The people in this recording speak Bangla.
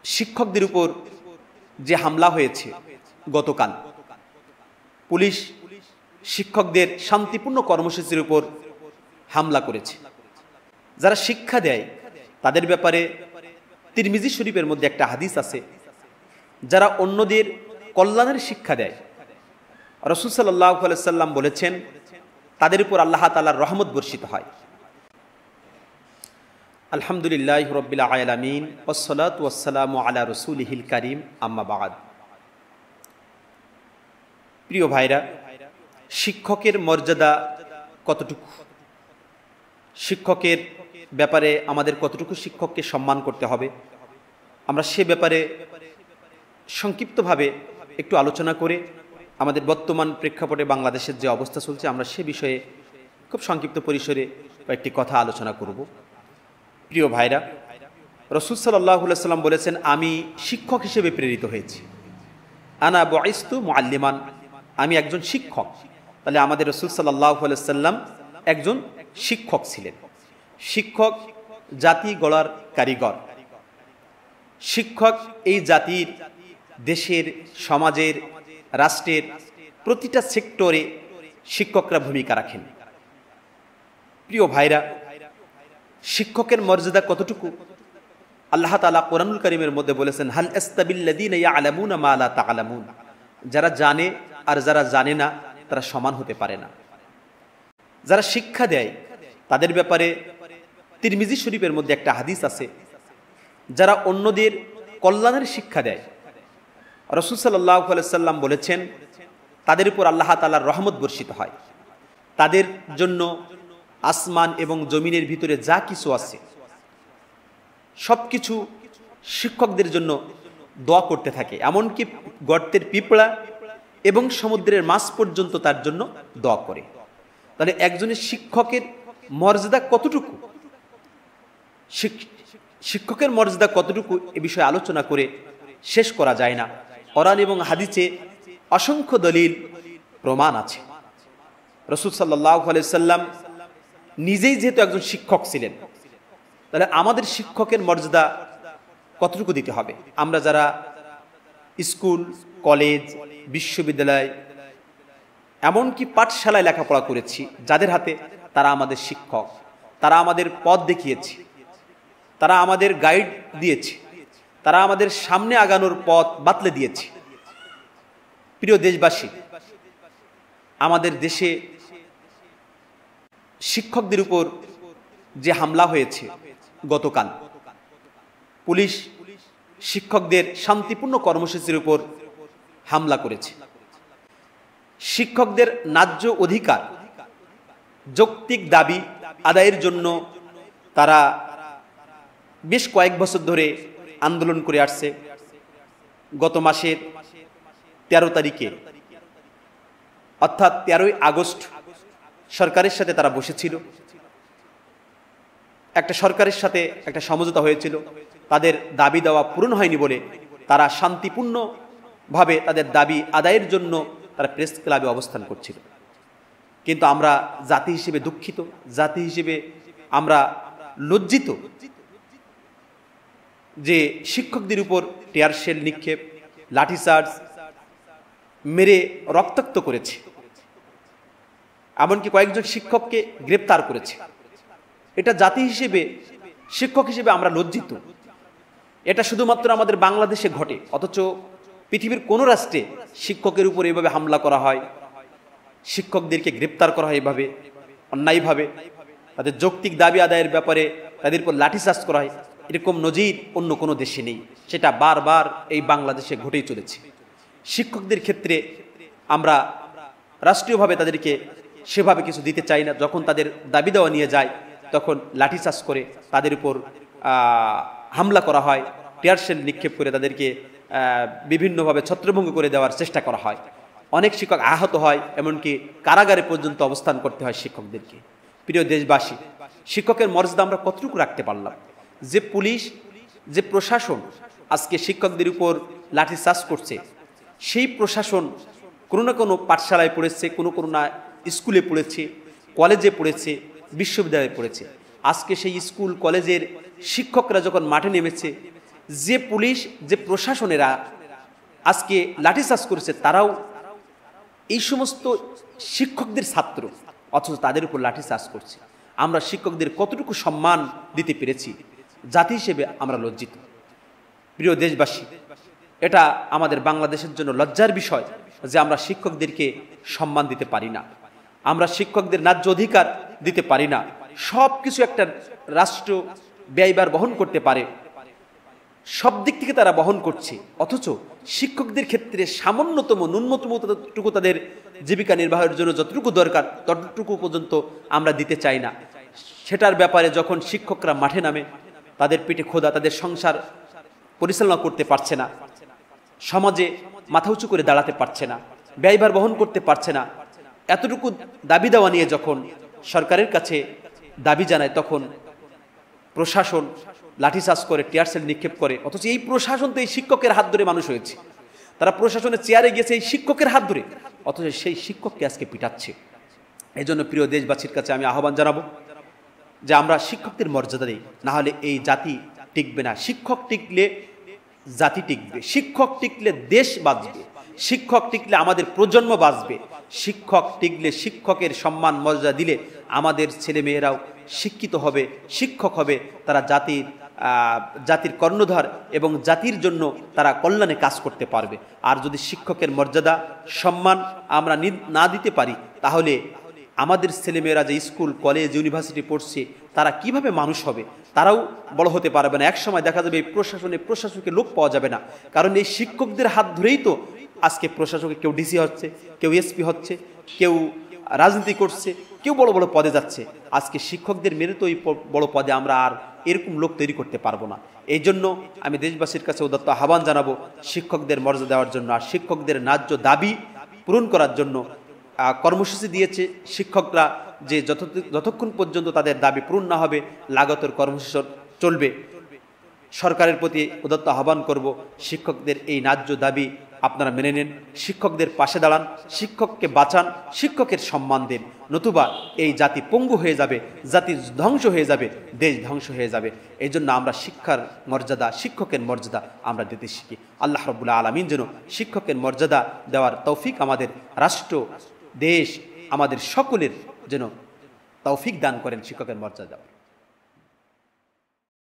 শিক্ষকদের উপর যে হামলা হয়েছে গতকাল, পুলিশ শিক্ষকদের শান্তিপূর্ণ কর্মসূচির উপর হামলা করেছে। যারা শিক্ষা দেয় তাদের ব্যাপারে তিরমিজি শরীফের মধ্যে একটা হাদিস আছে, যারা অন্যদের কল্যাণের শিক্ষা দেয়, রাসূল সাল্লাল্লাহু আলাইহি সাল্লাম বলেছেন তাদের উপর আল্লাহ তাআলার রহমত বর্ষিত হয়। আলহামদুলিল্লাহি রাব্বিল আলামিন ওয়াসসালাতু ওয়াসসালামু আলা রাসূলিহিল কারীম, আম্মা বা'দ। প্রিয় ভাইরা, শিক্ষকের মর্যাদা কতটুকু, শিক্ষকের ব্যাপারে আমাদের কতটুকু শিক্ষককে সম্মান করতে হবে, আমরা সে ব্যাপারে সংক্ষিপ্তভাবে একটু আলোচনা করে আমাদের বর্তমান প্রেক্ষাপটে বাংলাদেশের যে অবস্থা চলছে আমরা সে বিষয়ে খুব সংক্ষিপ্ত পরিসরে কয়েকটি কথা আলোচনা করব। প্রিয় ভাইরা, রাসূল সাল্লাল্লাহু আলাইহি সাল্লাম বলেছেন, আমি শিক্ষক হিসেবে প্রেরিত হয়েছি। আনা বুইস্তু মুআল্লিমান, আমি একজন শিক্ষক। তাহলে আমাদের রাসূল সাল্লাল্লাহু আলাইহি সাল্লাম একজন শিক্ষক ছিলেন। শিক্ষক জাতি গড়ার কারিগর। শিক্ষক এই জাতির, দেশের, সমাজের, রাষ্ট্রের প্রতিটা সেক্টরে শিক্ষকরা ভূমিকা রাখেন। প্রিয় ভাইরা, শিক্ষকের মর্যাদা কতটুকু আল্লাহ তাআলা কোরআনুল কারীমের মধ্যে বলেছেন, হাল ইস্তাবিল্লাযীনা ইয়ালামুনা মা লা তা'লামুন, যারা জানে আর যারা জানে না তারা সমান হতে পারে না। যারা শিক্ষা দেয় তাদের ব্যাপারে তিরমিজি শরীফের মধ্যে একটা হাদিস আছে, যারা অন্যদের কল্যাণের শিক্ষা দেয়, রাসূল সাল্লাল্লাহু আলাইহি সাল্লাম বলেছেন তাদের উপর আল্লাহ তাআলার রহমত বর্ষিত হয়। তাদের জন্য আসমান এবং জমিনের ভিতরে যা কিছু আছে সব কিছু শিক্ষকদের জন্য দোয়া করতে থাকে, এমনকি গর্তের পিঁপড়া এবং সমুদ্রের মাছ পর্যন্ত তার জন্য দোয়া করে। তাহলে একজনের শিক্ষকের মর্যাদা কতটুকু, শিক্ষকের মর্যাদা কতটুকু এ বিষয়ে আলোচনা করে শেষ করা যায় না। কোরআন এবং হাদিসে অসংখ্য দলিল প্রমাণ আছে। রাসূল সাল্লাল্লাহু আলাইহি সাল্লাম নিজেই যেহেতু একজন শিক্ষক ছিলেন, তাহলে আমাদের শিক্ষকের মর্যাদা কতটুকু দিতে হবে। আমরা যারা স্কুল, কলেজ, বিশ্ববিদ্যালয়, এমনকি পাঠশালায় লেখাপড়া করেছি, যাদের হাতে তারা আমাদের শিক্ষক, তারা আমাদের পথ দেখিয়েছে, তারা আমাদের গাইড দিয়েছে, তারা আমাদের সামনে আগানোর পথ বাতলে দিয়েছে। প্রিয় দেশবাসী, আমাদের দেশে শিক্ষকদের উপর যে হামলা হয়েছে গতকাল, পুলিশ শিক্ষকদের শান্তিপূর্ণ কর্মসূচির উপর হামলা করেছে। শিক্ষকদের ন্যায্য অধিকার, যৌক্তিক দাবি আদায়ের জন্য তারা বেশ কয়েক বছর ধরে আন্দোলন করে আসছে। গত মাসের 13 তারিখে অর্থাৎ 13ই আগস্ট সরকারের সাথে তারা বসেছিল। একটা সরকারের সাথে একটা সমঝোতা হয়েছিল, তাদের দাবি দেওয়া পূরণ হয়নি বলে তারা শান্তিপূর্ণভাবে তাদের দাবি আদায়ের জন্য তারা প্রেস ক্লাবে অবস্থান করছিল। কিন্তু আমরা জাতি হিসেবে দুঃখিত, জাতি হিসেবে আমরা লজ্জিত যে শিক্ষকদের উপর টিয়ার শেল নিক্ষেপ, লাঠিচার্জ, মেরে রক্তাক্ত করেছে, এমনকি কয়েকজন শিক্ষককে গ্রেপ্তার করেছে। এটা জাতি হিসেবে, শিক্ষক হিসেবে আমরা লজ্জিত। এটা শুধুমাত্র আমাদের বাংলাদেশে ঘটে, অথচ পৃথিবীর কোনো রাষ্ট্রে শিক্ষকের উপর এভাবে হামলা করা হয়, শিক্ষকদেরকে গ্রেপ্তার করা হয় এভাবে অন্যায়ভাবে, তাদের যৌক্তিক দাবি আদায়ের ব্যাপারে তাদের উপর লাঠিচার্জ করা হয়, এরকম নজির অন্য কোনো দেশে নেই। সেটা বারবার এই বাংলাদেশে ঘটেই চলেছে। শিক্ষকদের ক্ষেত্রে আমরা রাষ্ট্রীয়ভাবে তাদেরকে সেভাবে কিছু দিতে চাই না। যখন তাদের দাবি দেওয়া নিয়ে যায় তখন লাঠিচার্জ করে তাদের উপর হামলা করা হয়, টিয়ার শেল নিক্ষেপ করে তাদেরকে বিভিন্নভাবে ছত্রভঙ্গ করে দেওয়ার চেষ্টা করা হয়। অনেক শিক্ষক আহত হয়, এমনকি কারাগারে পর্যন্ত অবস্থান করতে হয় শিক্ষকদেরকে। প্রিয় দেশবাসী, শিক্ষকের মর্যাদা আমরা কতটুকু রাখতে পারলাম? যে পুলিশ, যে প্রশাসন আজকে শিক্ষকদের উপর লাঠিচার্জ করছে, সেই প্রশাসন কোনো না কোনো পাঠশালায় পড়েছে, কোনো না স্কুলে পড়েছে, কলেজে পড়েছে, বিশ্ববিদ্যালয়ে পড়েছে। আজকে সেই স্কুল কলেজের শিক্ষকরা যখন মাঠে নেমেছে, যে পুলিশ, যে প্রশাসনেরা আজকে লাঠিচার্জ করেছে, তারাও এই সমস্ত শিক্ষকদের ছাত্র, অথচ তাদের উপর লাঠিচার্জ করছে। আমরা শিক্ষকদের কতটুকু সম্মান দিতে পেরেছি, জাতি হিসেবে আমরা লজ্জিত। প্রিয় দেশবাসী, এটা আমাদের বাংলাদেশের জন্য লজ্জার বিষয় যে আমরা শিক্ষকদেরকে সম্মান দিতে পারি না, আমরা শিক্ষকদের ন্যায্য অধিকার দিতে পারি না। সব কিছু একটা রাষ্ট্র ব্যয়ভার বহন করতে পারে, সব দিক থেকে তারা বহন করছে, অথচ শিক্ষকদের ক্ষেত্রে সামান্যতম ন্যূনতমটুকু তাদের জীবিকা নির্বাহের জন্য যতটুকু দরকার ততটুকু পর্যন্ত আমরা দিতে চাই না। সেটার ব্যাপারে যখন শিক্ষকরা মাঠে নামে, তাদের পেটে খোদা, তাদের সংসার পরিচালনা করতে পারছে না, সমাজে মাথা উঁচু করে দাঁড়াতে পারছে না, ব্যয়ভার বহন করতে পারছে না, এতটুকু দাবি দেওয়া নিয়ে যখন সরকারের কাছে দাবি জানায়, তখন প্রশাসন লাঠিচার্জ করে, টিয়ারশেল নিক্ষেপ করে। অথচ এই প্রশাসন তো এই শিক্ষকের হাত ধরে মানুষ হয়েছে, তারা প্রশাসনের চেয়ারে গিয়েছে এই শিক্ষকের হাত ধরে, অথচ সেই শিক্ষককে আজকে পিটাচ্ছে। এই জন্য প্রিয় দেশবাসীর কাছে আমি আহ্বান জানাবো যে আমরা শিক্ষকদের মর্যাদা দিই, না হলে এই জাতি টিকবে না। শিক্ষক টিকলে জাতি টিকবে, শিক্ষক টিকলে দেশ বাঁচবে, শিক্ষক টিকলে আমাদের প্রজন্ম বাঁচবে, শিক্ষক টিকলে, শিক্ষকের সম্মান মর্যাদা দিলে আমাদের ছেলেমেয়েরাও শিক্ষিত হবে, শিক্ষক হবে, তারা জাতির কর্ণধার এবং জাতির জন্য তারা কল্যাণে কাজ করতে পারবে। আর যদি শিক্ষকের মর্যাদা সম্মান আমরা না দিতে পারি, তাহলে আমাদের ছেলেমেয়েরা যে স্কুল কলেজ ইউনিভার্সিটি পড়ছে, তারা কিভাবে মানুষ হবে, তারাও বড় হতে পারবে না। একসময় দেখা যাবে এই প্রশাসকের লোক পাওয়া যাবে না, কারণ এই শিক্ষকদের হাত ধরেই তো আজকে প্রশাসকে কেউ ডিসি হচ্ছে, কেউ এসপি হচ্ছে, কেউ রাজনীতি করছে, কেউ বড় বড় পদে যাচ্ছে। আজকে শিক্ষকদের মেরে তো এই বড় পদে আমরা আর এরকম লোক তৈরি করতে পারবো না। এই জন্য আমি দেশবাসীর কাছে উদাত্ত আহ্বান জানাবো শিক্ষকদের মর্যাদা দেওয়ার জন্য, আর শিক্ষকদের ন্যায্য দাবি পূরণ করার জন্য কর্মসূচি দিয়েছে শিক্ষকরা, যে যতক্ষণ পর্যন্ত তাদের দাবি পূরণ না হবে লাগাতার কর্মসূচি চলবে। সরকারের প্রতি উদাত্ত আহ্বান করব, শিক্ষকদের এই ন্যায্য দাবি আপনারা মেনে নেন, শিক্ষকদের পাশে দাঁড়ান, শিক্ষককে বাঁচান, শিক্ষকের সম্মান দিন, নতুবা এই জাতি পঙ্গু হয়ে যাবে, জাতি ধ্বংস হয়ে যাবে, দেশ ধ্বংস হয়ে যাবে। এই জন্য আমরা শিক্ষার মর্যাদা, শিক্ষকের মর্যাদা আমরা দিতে শিখি। আল্লাহ রাব্বুল আলামিন যেন শিক্ষকের মর্যাদা দেওয়ার তৌফিক আমাদের রাষ্ট্র, দেশ, আমাদের সকলের যেন তৌফিক দান করেন শিক্ষকের মর্যাদা।